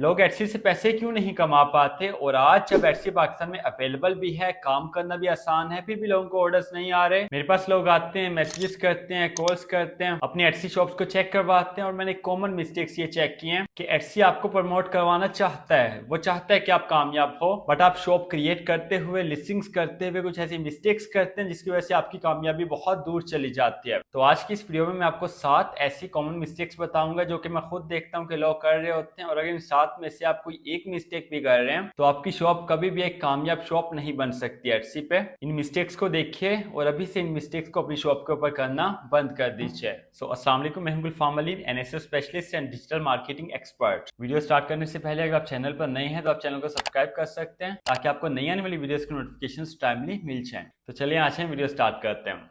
लोग एटसी से पैसे क्यों नहीं कमा पाते, और आज जब एटसी पाकिस्तान में अवेलेबल भी है, काम करना भी आसान है, फिर भी लोगों को ऑर्डर्स नहीं आ रहे। मेरे पास लोग आते हैं, मैसेजेस करते हैं, कॉल्स करते हैं, अपनी एटसी शॉप्स को चेक करवाते हैं, और मैंने कॉमन मिस्टेक्स ये चेक किए हैं कि एटसी आपको प्रमोट करवाना चाहता है, वो चाहता है कि आप कामयाब हो, बट आप शॉप क्रिएट करते हुए, लिस्टिंग्स करते हुए कुछ ऐसी मिस्टेक्स करते हैं जिसकी वजह से आपकी कामयाबी बहुत दूर चली जाती है। तो आज की इस वीडियो में मैं आपको 7 ऐसी कॉमन मिस्टेक्स बताऊंगा जो कि मैं खुद देखता हूँ कि लोग कर रहे होते हैं, और अगर इन 7 में से आप कोई एक मिस्टेक भी कर रहे हैं तो आपकी शॉप कभी भी एक कामयाब शॉप नहीं बन सकती एटसी पे। इन मिस्टेक्स को देखिए और अभी से इन मिस्टेक्स को अपनी शॉप के ऊपर करना बंद कर दीजिए। सो अस्सलाम वालेकुम, मैं हूं Gulfam Ali, NSS specialist and digital marketing expert. Video start करने से पहले अगर आप चैनल पर नए हैं तो आप चैनल को सब्सक्राइब कर सकते हैं ताकि आपको नई आने वाली वीडियोस की नोटिफिकेशन टाइमली मिल जाए। तो चलिए आज हम वीडियो स्टार्ट करते हैं।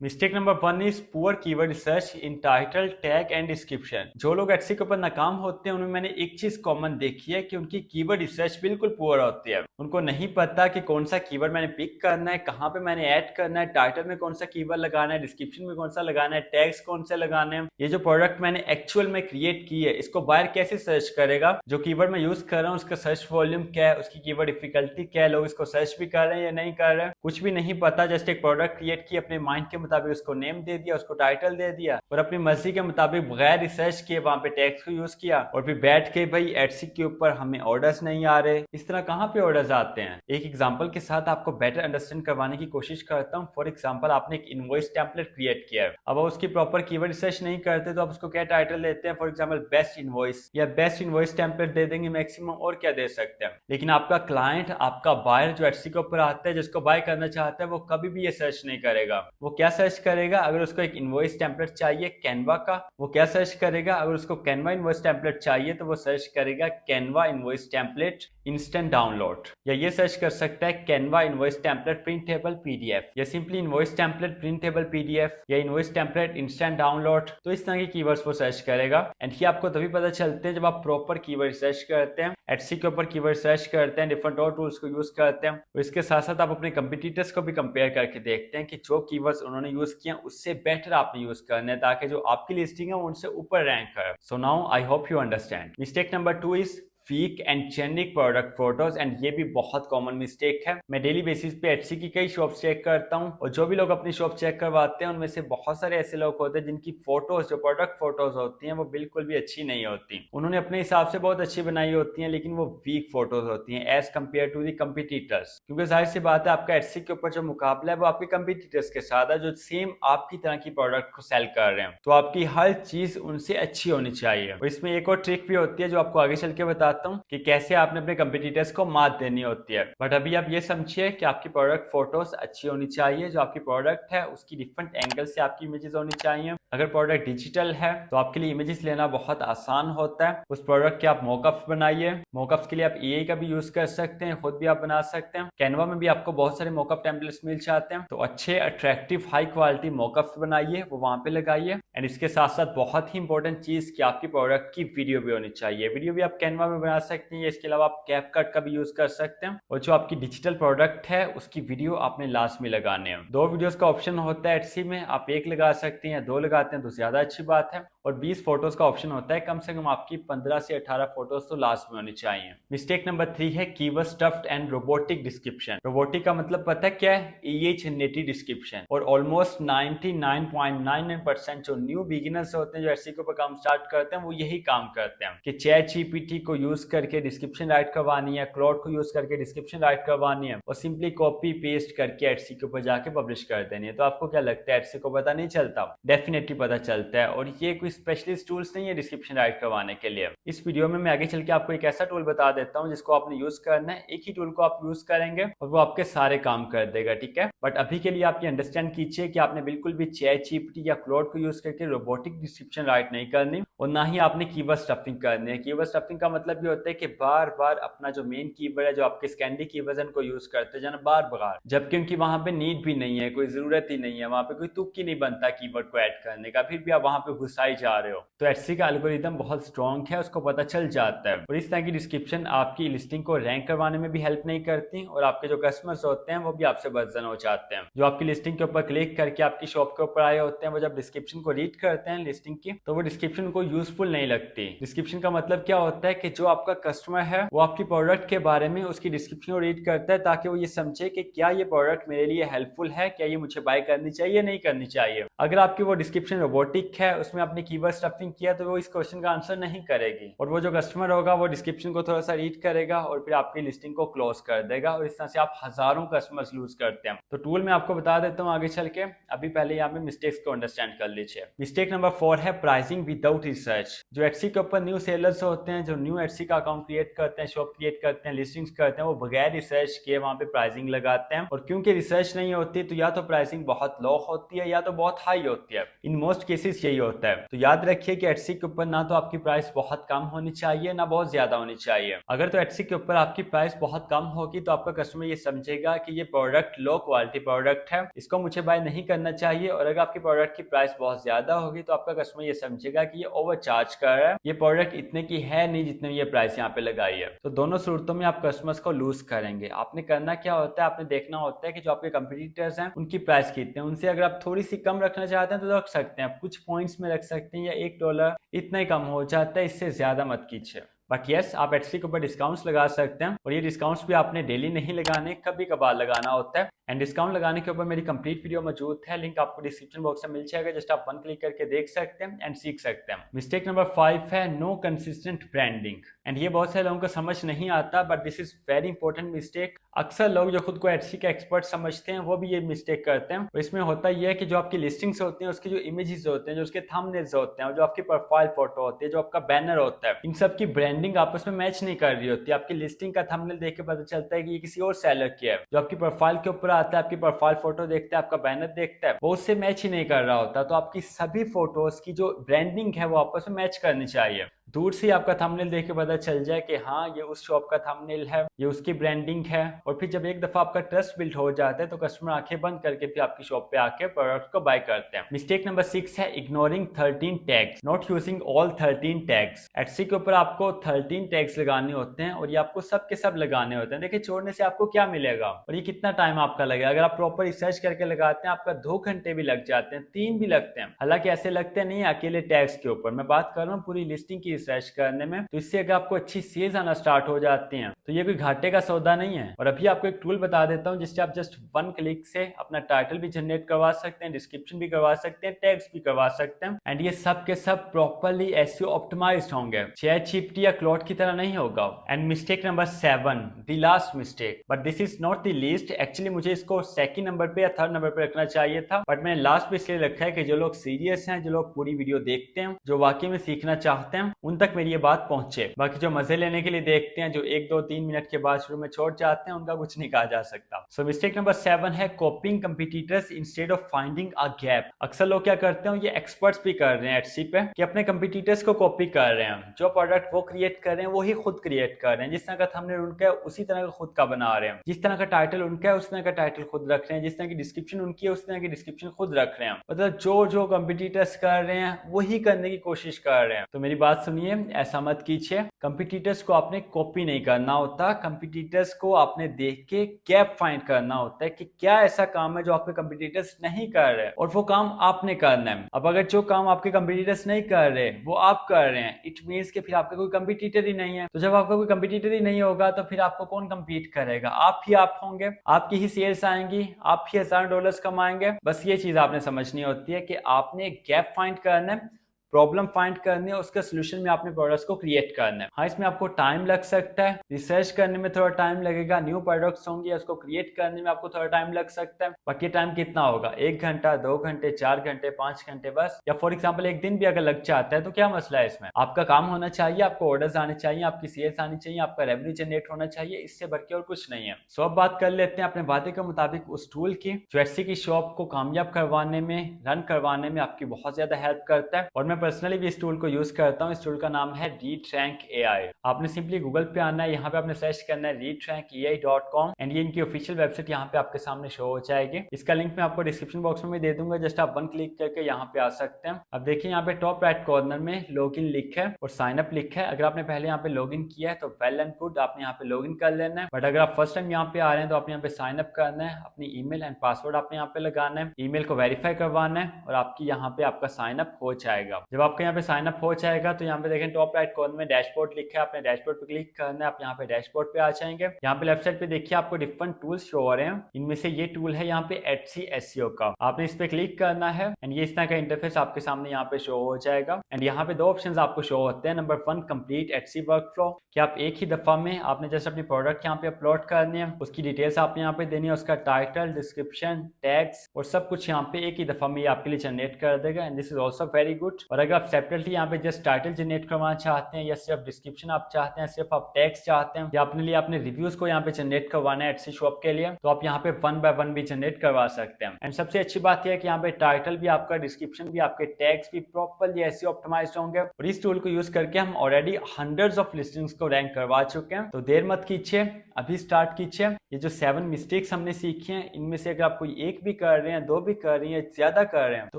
Mistake number 1 is poor keyword research in title, tag and description. जो लोग एटसी के ऊपर नाकाम होते हैं उनमें मैंने एक चीज कॉमन देखी है कि उनकी कीवर्ड रिसर्च बिल्कुल पुअर होती है। उनको नहीं पता कि कौन सा कीवर्ड मैंने पिक करना है, कहाँ पे मैंने ऐड करना है, टाइटल में कौन सा कीवर्ड लगाना है, डिस्क्रिप्शन में कौन सा लगाना है, टैग्स कौन से लगाने हैं, ये जो प्रोडक्ट मैंने एक्चुअल में क्रिएट की है इसको बायर कैसे सर्च करेगा, जो कीवर्ड मैं यूज कर रहा हूँ उसका सर्च वॉल्यूम क्या है, उसकी कीवर्ड डिफिकल्टी क्या है, लोग इसको सर्च भी कर रहे हैं या नहीं कर रहे हैं, कुछ भी नहीं पता। जस्ट एक प्रोडक्ट क्रिएट की, अपने माइंड के मुताबिक उसको नेम दे दिया, उसको टाइटल दे दिया, और अपनी मर्जी के मुताबिक बगैर रिसर्च किए वहां पे टैग्स को यूज किया, और फिर बैठ के भाई एटसी के ऊपर हमें ऑर्डर्स नहीं आ रहे। इस तरह कहाँ पे ऑर्डर्स आते हैं? एक एग्जांपल के साथ आपको बेटर अंडरस्टैंड करवाने की कोशिश करता हूँ। फॉर एग्जांपल, आपने एक इनवॉइस टेम्पलेट क्रिएट किया है, अब उसकी प्रॉपर कीवर्ड रिसर्च नहीं करते तो आप उसको क्या टाइटल देते हैं? फॉर एग्जाम्पल बेस्ट इनवॉइस या बेस्ट इनवॉइस टेम्पलेट दे देंगे मैक्सिमम, और क्या दे सकते हैं। लेकिन आपका क्लाइंट, आपका बायर जो एटसी के ऊपर आता है, जिसको बाय करना चाहता है, वो कभी भी ये सर्च नहीं करेगा। वो क्या सर्च करेगा? अगर उसको एक इनवॉइस टेम्पलेट चाहिए कैनवा का, वो क्या सर्च करेगा? अगर उसको कैनवा इनवॉइस टेम्पलेट चाहिए तो वो सर्च करेगा Canva invoice template instant download, या ये सर्च कर सकता है Canva invoice template printable PDF, या simply invoice template printable PDF, या इनवॉइस टेम्पलेट इंस्टेंट डाउनलोड। तो इस तरह की कीवर्ड्स वो सर्च करेगा। एंड ये आपको तभी पता चलते हैं जब आप प्रॉपर कीवर्ड सर्च करते हैं, एटसी के ऊपर कीवर्ड सर्च करते हैं, डिफरेंट और टूल्स को यूज करते हैं, और इसके साथ साथ आप अपने कंपटीटर्स को भी कंपेयर करके देखते हैं कि जो कीवर्ड्स उन्होंने यूज किया उससे बेटर आपने यूज करना है, ताकि जो आपकी लिस्टिंग है वो उनसे ऊपर रैंक करे। So now I hope you understand. Mistake number 2 is fake and generic product photos, एंड ये भी बहुत कॉमन मिस्टेक है। मैं डेली बेसिस पे एटसी की कई शॉप चेक करता हूँ, और जो भी लोग अपनी शॉप चेक करवाते हैं उनमें से बहुत सारे ऐसे लोग होते हैं जिनकी फोटोज, जो प्रोडक्ट फोटोज होती हैं, वो बिल्कुल भी अच्छी नहीं होती। उन्होंने अपने हिसाब से बहुत अच्छी बनाई होती हैं, लेकिन वो वीक फोटोज होती हैं as compared to the competitors. क्योंकि जाहिर सी बात है, आपका एटसी के ऊपर जो मुकाबला है वो आपके कंपिटिटर्स के साथ है, जो सेम आपकी तरह की प्रोडक्ट को सेल कर रहे हैं। तो आपकी हर चीज उनसे अच्छी होनी चाहिए। और इसमें एक और ट्रिक भी होती है जो आपको आगे चल के बताता हूँ कि कैसे आपने अपने कंपटीटर्स को मात देनी होती है। बट अभी आप ये समझिए कि आपकी प्रोडक्ट फोटोज अच्छी होनी चाहिए। जो आपकी प्रोडक्ट है उसकी डिफरेंट एंगल से आपकी इमेजेस होनी चाहिए। अगर प्रोडक्ट डिजिटल है तो आपके लिए इमेजेस लेना बहुत आसान होता है। उस प्रोडक्ट के आप मॉकअप्स बनाइए। मॉकअप्स के लिए आप एआई का भी यूज कर सकते हैं, खुद भी आप बना सकते हैं। कैनवा में भी आपको बहुत सारे मॉकअप टेम्पलेट्स मिल जाते हैं। तो अच्छे, अट्रैक्टिव, हाई क्वालिटी मॉकअप्स बनाइए, वो वहां पे लगाइए। एंड इसके साथ साथ बहुत ही इंपॉर्टेंट चीज कि आपकी प्रोडक्ट की वीडियो भी होनी चाहिए। वीडियो भी आप कैनवा में बना सकते हैं, इसके अलावा आप कैपकट का भी यूज कर सकते हैं। और जो आपकी डिजिटल प्रोडक्ट है उसकी वीडियो आपने लास्ट में लगाने हैं। 2 वीडियोस का ऑप्शन होता है एटसी में, आप 1 लगा सकते हैं या 2 लगाते हैं तो ज्यादा अच्छी बात है। और 20 फोटोज का ऑप्शन होता है, कम से कम आपकी 15 से 18 फोटोज तो लास्ट में होनी चाहिए। मिस्टेक नंबर 3 है keyword stuffed and robotic description. Robotic का मतलब पता है क्या है? AI generated description. और ऑलमोस्ट 99.99% जो न्यू बिगिनर्स होते हैं, जो एटसी के ऊपर काम स्टार्ट करते हैं, वो यही काम करते हैं कि चैट जीपीटी को यूज करके डिस्क्रिप्शन राइट करवानी है, क्लाउड को यूज करके डिस्क्रिप्शन राइट करवानी है, और सिंपली कॉपी पेस्ट करके एटसी के ऊपर जाके पब्लिश कर देनी है। तो आपको क्या लगता है, एटसी को पता नहीं चलता? डेफिनेटली पता चलता है। और ये कोई स्पेशलिस्ट टूल्स नहीं है डिस्क्रिप्शन राइट करवाने के लिए। इस वीडियो में मैं आगे चल के आपको एक ऐसा टूल बता देता हूँ जिसको आपने यूज करना है। एक ही टूल को आप यूज करेंगे और वो आपके सारे काम कर देगा, ठीक है। बट अभी के लिए आप ये अंडरस्टैंड कीजिए कि आपने बिल्कुल भी चैट जीपीटी या क्लाउड को यूज करके रोबोटिक डिस्क्रिप्शन राइट नहीं करनी, और ना ही आपने कीवर्ड स्टफिंग करनी है। कीवर्ड स्टफिंग का मतलब ये होता है कि बार बार अपना जो मेन कीवर्ड है, जो आपके स्कैंडी कीवर्ड्स हैं, उनको यूज करते जाना बार बार, जबकि उनकी वहां पे नीड भी नहीं है, कोई जरूरत ही नहीं है, वहां पे कोई तुक ही नहीं बनता कीवर्ड को ऐड करने का, फिर भी आप वहां पे घुसाई जा रहे हो। तो एटसी का एल्गोरिदम बहुत स्ट्रॉन्ग है, उसको पता चल जाता है। और इस तरह की डिस्क्रिप्शन आपकी लिस्टिंग को रैंक करवाने में भी हेल्प नहीं करती और आपके जो कस्टमर्स होते हैं वो भी आपसे बदजन हो जाते हैं। जो आपकी लिस्टिंग के ऊपर क्लिक करके आपकी शॉप के ऊपर आए होते हैं, वो जब डिस्क्रिप्शन को रीड करते हैं लिस्टिंग की, तो वो डिस्क्रिप्शन उनको यूजफुल नहीं लगती। डिस्क्रिप्शन का मतलब क्या होता है कि जो आपका कस्टमर है वो आपकी प्रोडक्ट के बारे में उसकी डिस्क्रिप्शन को रीड करता है ताकि वो ये समझे कि क्या ये प्रोडक्ट मेरे लिए हेल्पफुल है, क्या ये मुझे बाय करनी चाहिए नहीं करनी चाहिए। अगर आपकी वो डिस्क्रिप्शन रोबोटिक है, उसमें आपने कीवर्ड स्टफिंग किया, तो वो इस क्वेश्चन का आंसर नहीं करेगी और वो जो कस्टमर होगा वो डिस्क्रिप्शन को थोड़ा सा रीड करेगा और फिर आपकी लिस्टिंग को क्लोज कर देगा और इस तरह से आप हजारों कस्टमर्स लूज करते हैं। तो टूल मैं आपको बता देता हूँ आगे चल के, अभी पहले यहाँ पे मिस्टेक्स को अंडरस्टैंड कर लीजिए। मिस्टेक नंबर 4 है प्राइसिंग विदाउट रिसर्च। जो एटसी के ऊपर न्यू सेलर्स होते हैं, जो न्यू एटसी का अकाउंट क्रिएट करते हैं, शॉप क्रिएट करते हैं, लिस्टिंग्स करते हैं, वो बगैर रिसर्च के वहां पे प्राइसिंग लगाते हैं और क्योंकि रिसर्च नहीं होती तो या तो प्राइसिंग बहुत लो होती है या तो बहुत हाई होती है। इन मोस्ट केसेस यही होता है। तो याद रखिए कि एटसी के ऊपर ना तो आपकी प्राइस बहुत कम होनी चाहिए ना बहुत ज्यादा होनी चाहिए। अगर तो एटसी के ऊपर आपकी प्राइस बहुत कम होगी तो आपका कस्टमर ये समझेगा कि ये प्रोडक्ट लो क्वालिटी प्रोडक्ट है, इसको मुझे बाय नहीं करना चाहिए। और अगर आपकी प्रोडक्ट की प्राइस बहुत ज्यादा होगी तो आपका कस्टमर ये समझेगा कि ये ओवर चार्ज कर रहा है, ये प्रोडक्ट इतने की है नहीं जितने ये प्राइस यहाँ पे लगाई है। तो दोनों सूरतों में आप कस्टमर्स को लूज करेंगे। आपने करना क्या होता है, आपने देखना होता है कि जो आपके कंपटीटर्स हैं उनकी प्राइस कितने, उनसे अगर आप थोड़ी सी कम रखना चाहते हैं तो रख सकते हैं, आप कुछ पॉइंट्स में रख सकते हैं या $1 इतना ही कम हो जाता है, इससे ज्यादा मत कीजिए। बट यस, आप एटसी के ऊपर डिस्काउंट्स लगा सकते हैं और ये डिस्काउंट्स भी आपने डेली नहीं लगाने, कभी कभार लगाना होता है। एंड डिस्काउंट लगाने के ऊपर मेरी कंप्लीट वीडियो मौजूद है, लिंक आपको डिस्क्रिप्शन बॉक्स में मिल जाएगा, जस्ट आप वन क्लिक करके देख सकते हैं एंड सीख सकते हैं। मिस्टेक नंबर 5 है नो कंसिस्टेंट ब्रांडिंग। एंड ये बहुत सारे लोगों को समझ नहीं आता, but this is very important mistake. अक्सर लोग जो खुद को एटसी के एक्सपर्ट समझते हैं वो भी ये मिस्टेक करते हैं। और इसमें होता यह है कि जो आपकी लिस्टिंग्स होती हैं, उसके जो इमेजेस होते हैं, जो उसके थंबनेल्स होते हैं, जो आपकी प्रोफाइल फोटो होती है, जो आपका बैनर होता है, इन सब की ब्रांडिंग आपस में मैच नहीं कर रही होती। आपकी लिस्टिंग का थंबनेल देख के पता चलता है कि ये किसी और सेलर की है। जो आपकी प्रोफाइल के ऊपर आता है, आपकी प्रोफाइल फोटो देखता है, आपका बैनर देखता है, वो उससे मैच ही नहीं कर रहा होता। तो आपकी सभी फोटोज की जो ब्रांडिंग है वो आपस में मैच करनी चाहिए। दूर से आपका थंबनेल देख के पता चल जाए कि हाँ ये उस शॉप का थंबनेल है, ये उसकी ब्रांडिंग है। और फिर जब एक दफा आपका ट्रस्ट बिल्ड हो जाता है तो कस्टमर आंखें बंद करके फिर आपकी शॉप पे आके प्रोडक्ट को बाय करते हैं। मिस्टेक नंबर 6 है ignoring 13 tags, not using all 13 tags. Etsy के ऊपर आपको 13 टैग्स लगाने होते हैं और ये आपको सब के सब लगाने होते हैं। देखिए छोड़ने से आपको क्या मिलेगा और ये कितना टाइम आपका लगेगा। अगर आप प्रॉपर रिसर्च करके लगाते हैं आपका 2 घंटे भी लग जाते हैं, 3 भी लगते हैं। हालांकि ऐसे लगते नहीं अकेले टैग्स के ऊपर, मैं बात कर रहा हूँ पूरी लिस्टिंग की रिसर्च करने में। तो इससे अगर आपको अच्छी सेल्स आना स्टार्ट हो जाती हैं तो ये कोई घाटे का सौदा नहीं है। और अभी आपको एक टूल बता देता हूँ जिससे आप जस्ट 1 क्लिक से अपना टाइटल भी जनरेट करवा सकते हैं, डिस्क्रिप्शन भी करवा सकते हैं, टैग्स भी करवा सकते हैं एंड ये सब के सब प्रॉपर्ली एसईओ ऑप्टिमाइज्ड होंगे, चैटजीपीटी या क्लॉड की तरह नहीं होगा। And mistake number 7, the last mistake, but this is not the least. Actually मुझे इसको सेकंड नंबर पे या थर्ड नंबर पे रखना चाहिए था, बट मैंने लास्ट पे इसलिए रखा है कि जो लोग सीरियस हैं, जो लोग पूरी वीडियो देखते हैं, जो वाकई में सीखना चाहते हैं, उन तक मेरी ये बात पहुंचे। बाकी जो मजे लेने के लिए देखते हैं, जो 1 2 3 मिनट के बाद शुरू में छोड़ जाते हैं, उनका कुछ नहीं कहा जा सकता। सो मिस्टेक नंबर 7 है कॉपिंग competitors instead of finding a gap. अक्सर लोग क्या करते हैं, ये एक्सपर्ट्स भी कर रहे हैं एटसी पे, कि अपने कंपटीटर्स को कॉपी कर रहे हैं। जो प्रोडक्ट वो क्रिएट कर रहे हैं वही खुद क्रिएट कर रहे हैं। जिस तरह का थंबनेल उनका है उसी तरह का खुद का बना रहे हैं, जिस तरह का टाइटल उनका है उस तरह का टाइटल खुद रख रहे हैं, जिस तरह की डिस्क्रिप्शन उनकी है उस तरह की डिस्क्रिप्शन खुद रख रहे हैं। मतलब जो जो कंपटीटर्स कर रहे हैं वही करने की कोशिश कर रहे हैं। तो मेरी बात सुनिए, ऐसा मत कीजिए। कंपटीटर्स को आपने कॉपी नहीं करना होता, कंपटीटर्स को आपने देख के गैप फाइंड करना होता है कि क्या ऐसा काम है जो आपके कंपटीटर्स नहीं कर रहे और वो काम आपने करना है। अब अगर जो काम आपके कंपटीटर्स नहीं कर रहे वो आप कर रहे हैं, इट मीन्स कि फिर आपका कोई कंपटीटर ही नहीं है। तो जब आपका कोई कंपटीटर ही नहीं होगा तो फिर आपको कौन कंपीट करेगा? आप ही आप होंगे, आपकी ही सेल्स आएंगी, आप ही $1000 कमाएंगे। बस ये चीज आपने समझनी होती है कि आपने गैप फाइंड करना है, प्रॉब्लम फाइंड करनी है, उसका सोल्यूशन में आपने प्रोडक्ट्स को क्रिएट करना है। हाँ, इसमें आपको टाइम लग सकता है, रिसर्च करने में थोड़ा टाइम लगेगा, न्यू प्रोडक्ट्स होंगे उसको क्रिएट करने में आपको थोड़ा टाइम लग सकता है। बाकी टाइम कितना होगा? 1 घंटा, 2 घंटे, 4 घंटे, 5 घंटे बस, या फॉर एग्जाम्पल 1 दिन भी अगर लग जाता है तो क्या मसला है इसमें? आपका काम होना चाहिए, आपको ऑर्डर्स आने चाहिए, आपकी सेल्स आनी चाहिए, आपका रेवेन्यू जनरेट होना चाहिए, इससे बढ़ के और कुछ नहीं है। सो अब बात कर लेते हैं अपने वादे के मुताबिक उस टूल की जो एटसी की शॉप को कामयाब करवाने में, रन करवाने में आपकी बहुत ज्यादा हेल्प करता है। और मैं मैं पर्सनली भी इस टूल को यूज करता हूँ। इस टूल का नाम है रीड रैंक AI। आपने सिंपली गूगल पे आना है, यहाँ पे आपने सर्च करना है readrankai.com एंड ये इनकी ऑफिशियल वेबसाइट यहाँ पे आपके सामने शो हो जाएगी। इसका लिंक मैं आपको डिस्क्रिप्शन बॉक्स में भी दे दूंगा, जस्ट आप वन क्लिक करके यहाँ पे आ सकते हैं। अब देखिए यहाँ पे टॉप राइट कॉर्नर में लॉगिन लिखा है और साइन अप लिखा है। अगर आपने पहले यहाँ पे लॉगिन किया है तो वेल एंड गुड, आपने यहाँ पे लॉगिन कर लेना है। बट अगर आप फर्स्ट टाइम यहाँ पे आ रहे हैं तो आपने यहाँ पे साइन अप करना है, अपनी ईमेल एंड पासवर्ड आपने यहाँ पे लगाना है, ईमेल को वेरीफाई करवाना है और आपकी यहाँ पे आपका साइन अप हो जाएगा। जब आपका यहाँ पे साइन अप हो जाएगा तो यहाँ पे देखें टॉप राइट कॉर्नर में डैशबोर्ड लिखा है, आपने डैशबोर्ड पे क्लिक करना है, आप यहाँ पे डैशबोर्ड पे आ जाएंगे। यहाँ पे लेफ्ट साइड पे देखिए आपको डिफरेंट टूल्स शो हो रहे हैं, इनमें से ये टूल है यहाँ पे Etsy SEO का, आपने इस पे क्लिक करना है एंड ये इस तरह का इंटरफेस आपके सामने यहाँ पे शो हो जाएगा। एंड यहाँ पे दो ऑप्शंस आपको शो होते हैं। नंबर 1 कंप्लीट Etsy वर्कफ्लो, कि आप एक ही दफा में आपने जस्ट अपनी प्रोडक्ट यहाँ पे अपलोड करनी है, उसकी डिटेल्स आपने यहाँ पे देनी है, उसका टाइटल, डिस्क्रिप्शन, टैग्स और सब कुछ यहाँ पे एक ही दफा में आपके लिए जनरेट कर देगा and this is also very good. और अगर आप सेपरेटली यहाँ पे जस्ट टाइटल जनरेट करवाना चाहते हैं या सिर्फ डिस्क्रिप्शन आप चाहते हैं, सिर्फ आप टैग्स चाहते हैं या अपने लिए अपने रिव्यूज को यहाँ पे जनरेट करवाना है Etsy शॉप के लिए, तो आप यहाँ पे 1 बाय 1 भी जनरेट करवा सकते हैं। एंड सबसे अच्छी बात यह है कि यहाँ पे टाइटल भी आपका, डिस्क्रिप्शन भी, आपके टैग्स भी प्रॉपर्ली SEO ऑप्टिमाइज्ड होंगे। और इस टूल को यूज करके हम ऑलरेडी हंड्रेड्स ऑफ लिस्टिंग्स को रैंक करवा चुके हैं। तो देर मत कीजिए, अभी स्टार्ट कीजिए। ये जो 7 मिस्टेक्स हमने सीखी हैं, इनमें से अगर आप कोई एक भी कर रहे हैं, 2 भी कर रही हैं, ज्यादा कर रहे हैं, तो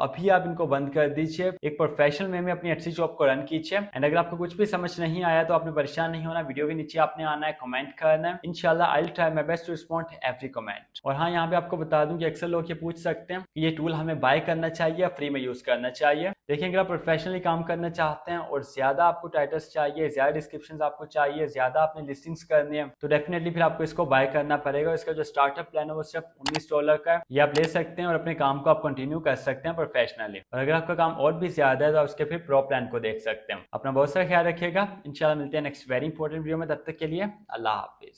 अभी आप इनको बंद कर दीजिए, एक प्रोफेशनल वे में अपनी Etsy शॉप को रन कीजिए। एंड अगर आपको कुछ भी समझ नहीं आया तो आपने परेशान नहीं होना, वीडियो के नीचे आपने आना है, कमेंट करना है, इंशाल्लाह I will try my best to respond every comment. और हाँ, यहाँ पे आपको बता दूं कि अक्सर लोग ये पूछ सकते हैं कि ये टूल हमें बाय करना चाहिए या फ्री में यूज करना चाहिए। देखिए, अगर आप प्रोफेशनली काम करना चाहते हैं और ज्यादा आपको टाइटल्स चाहिए, ज्यादा डिस्क्रिप्शन आपको चाहिए, ज्यादा आपने लिस्टिंग्स करनी है, तो डेफिनेटली फिर आपको इसको बाय करना पड़ेगा। इसका जो स्टार्टअप प्लान है वो सिर्फ $19 का है, ये आप ले सकते हैं और अपने काम को आप कंटिन्यू कर सकते हैं प्रोफेशनली। और अगर आपका काम और भी ज्यादा है तो आप उसके फिर प्रो प्लान को देख सकते हैं। अपना बहुत सारा ख्याल रखिएगा, इंशाल्लाह मिलते हैं नेक्स्ट वेरी इंपॉर्टेंट वीडियो में। तब तक के लिए अल्लाह हाफिज।